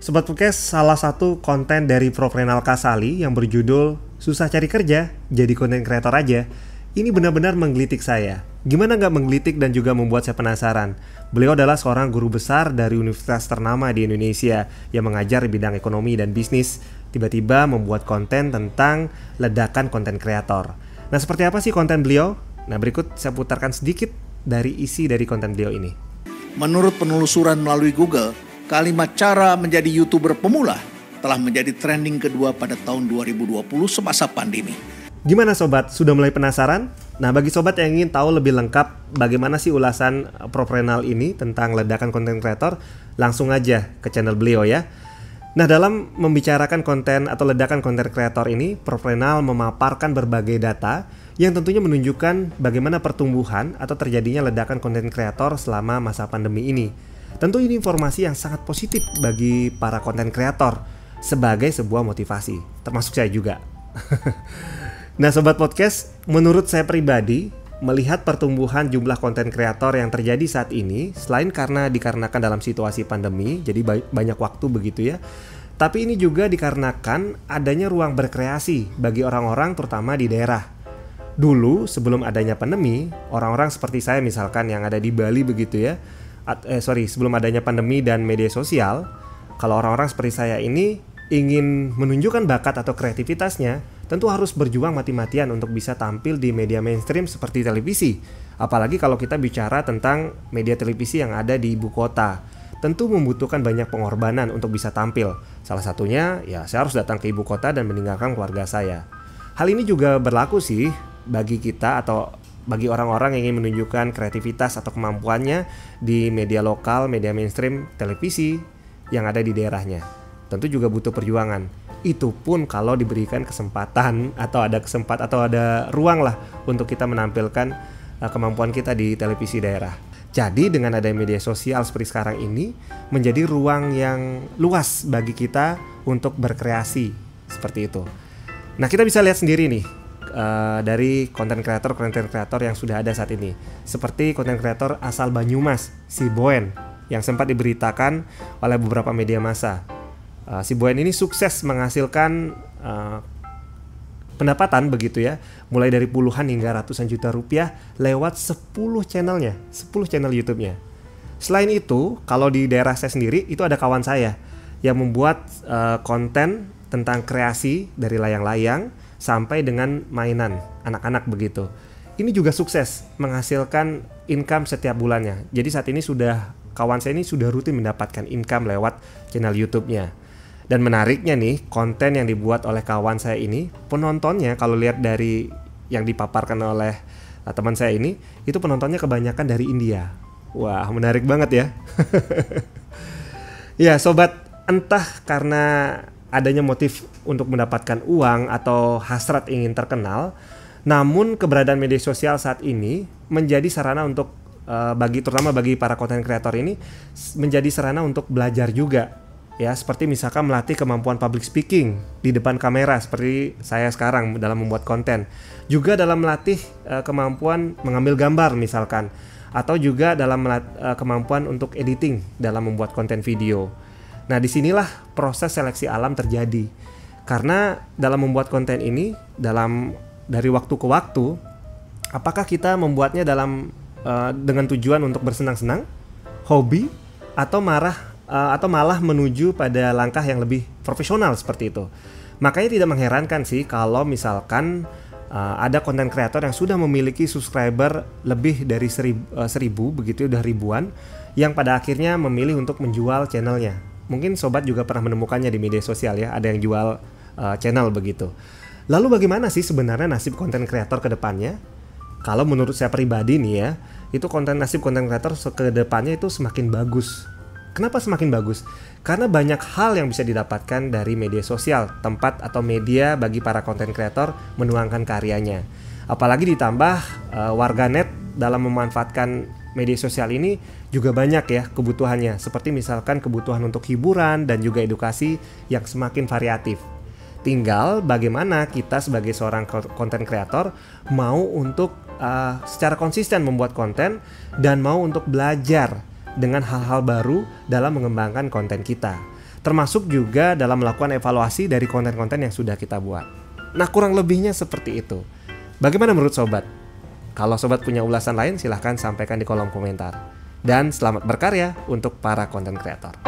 Sobat Podcast, salah satu konten dari Prof. Renal Kasali yang berjudul Susah Cari Kerja, Jadi Konten Kreator Aja, ini benar-benar menggelitik saya. Gimana nggak menggelitik dan juga membuat saya penasaran? Beliau adalah seorang guru besar dari universitas ternama di Indonesia yang mengajar di bidang ekonomi dan bisnis, tiba-tiba membuat konten tentang ledakan konten kreator. Nah, seperti apa sih konten beliau? Nah, berikut saya putarkan sedikit dari isi dari konten beliau ini. Menurut penelusuran melalui Google, kalimat cara menjadi YouTuber pemula telah menjadi trending kedua pada tahun 2020 semasa pandemi. Gimana sobat, sudah mulai penasaran? Nah, bagi sobat yang ingin tahu lebih lengkap bagaimana sih ulasan Prof. Renal ini tentang ledakan konten kreator, langsung aja ke channel beliau ya. Nah, dalam membicarakan konten atau ledakan konten kreator ini, Prof. Renal memaparkan berbagai data yang tentunya menunjukkan bagaimana pertumbuhan atau terjadinya ledakan konten kreator selama masa pandemi ini. Tentu ini informasi yang sangat positif bagi para konten kreator sebagai sebuah motivasi, termasuk saya juga. Nah, Sobat Podcast, menurut saya pribadi, melihat pertumbuhan jumlah konten kreator yang terjadi saat ini, selain dikarenakan dalam situasi pandemi, jadi banyak waktu begitu ya, tapi ini juga dikarenakan adanya ruang berkreasi bagi orang-orang terutama di daerah. Dulu, sebelum adanya pandemi, orang-orang seperti saya misalkan yang ada di Bali begitu ya, sebelum adanya pandemi dan media sosial, kalau orang-orang seperti saya ini ingin menunjukkan bakat atau kreativitasnya, tentu harus berjuang mati-matian untuk bisa tampil di media mainstream seperti televisi. Apalagi kalau kita bicara tentang media televisi yang ada di ibu kota, tentu membutuhkan banyak pengorbanan untuk bisa tampil. Salah satunya, ya saya harus datang ke ibu kota dan meninggalkan keluarga saya. Hal ini juga berlaku sih bagi kita atau bagi orang-orang yang ingin menunjukkan kreativitas atau kemampuannya di media lokal, media mainstream, televisi yang ada di daerahnya. Tentu juga butuh perjuangan. Itu pun kalau diberikan kesempatan atau ada ruang lah untuk kita menampilkan kemampuan kita di televisi daerah. Jadi dengan ada media sosial seperti sekarang ini menjadi ruang yang luas bagi kita untuk berkreasi seperti itu. Nah, kita bisa lihat sendiri nih dari konten kreator yang sudah ada saat ini, seperti konten kreator asal Banyumas, si Boen, yang sempat diberitakan oleh beberapa media massa. Si Boen ini sukses menghasilkan pendapatan begitu ya, mulai dari puluhan hingga ratusan juta rupiah lewat 10 channel YouTube-nya. Selain itu, kalau di daerah saya sendiri itu ada kawan saya yang membuat konten tentang kreasi dari layang-layang sampai dengan mainan anak-anak begitu. Ini juga sukses menghasilkan income setiap bulannya. Jadi saat ini kawan saya ini sudah rutin mendapatkan income lewat channel YouTube-nya. Dan menariknya nih, konten yang dibuat oleh kawan saya ini, penontonnya kalau lihat dari yang dipaparkan oleh teman saya ini, itu penontonnya kebanyakan dari India. Wah, menarik banget ya. Ya, sobat, entah karena adanya motif untuk mendapatkan uang atau hasrat ingin terkenal, namun keberadaan media sosial saat ini menjadi sarana untuk terutama bagi para konten kreator ini menjadi sarana untuk belajar juga. Ya, seperti misalkan melatih kemampuan public speaking di depan kamera seperti saya sekarang dalam membuat konten. Juga dalam melatih kemampuan mengambil gambar misalkan, atau juga dalam kemampuan untuk editing dalam membuat konten video. Nah, disinilah proses seleksi alam terjadi. Karena dalam membuat konten ini, dari waktu ke waktu, apakah kita membuatnya dengan tujuan untuk bersenang-senang, hobi, atau malah menuju pada langkah yang lebih profesional seperti itu. Makanya tidak mengherankan sih kalau misalkan ada konten kreator yang sudah memiliki subscriber lebih dari 1000 begitu, udah ribuan, yang pada akhirnya memilih untuk menjual channelnya. Mungkin sobat juga pernah menemukannya di media sosial ya, ada yang jual channel begitu. Lalu bagaimana sih sebenarnya nasib konten kreator ke depannya? Kalau menurut saya pribadi nih ya, itu nasib konten kreator ke depannya itu semakin bagus. Kenapa semakin bagus? Karena banyak hal yang bisa didapatkan dari media sosial, tempat atau media bagi para konten kreator menuangkan karyanya. Apalagi ditambah warganet dalam memanfaatkan media sosial ini juga banyak ya kebutuhannya, seperti misalkan kebutuhan untuk hiburan dan juga edukasi yang semakin variatif. Tinggal bagaimana kita sebagai seorang konten kreator mau untuk secara konsisten membuat konten dan mau untuk belajar dengan hal-hal baru dalam mengembangkan konten kita. termasuk juga dalam melakukan evaluasi dari konten-konten yang sudah kita buat. Nah, kurang lebihnya seperti itu. Bagaimana menurut sobat? Kalau sobat punya ulasan lain, silahkan sampaikan di kolom komentar. Dan selamat berkarya untuk para konten kreator.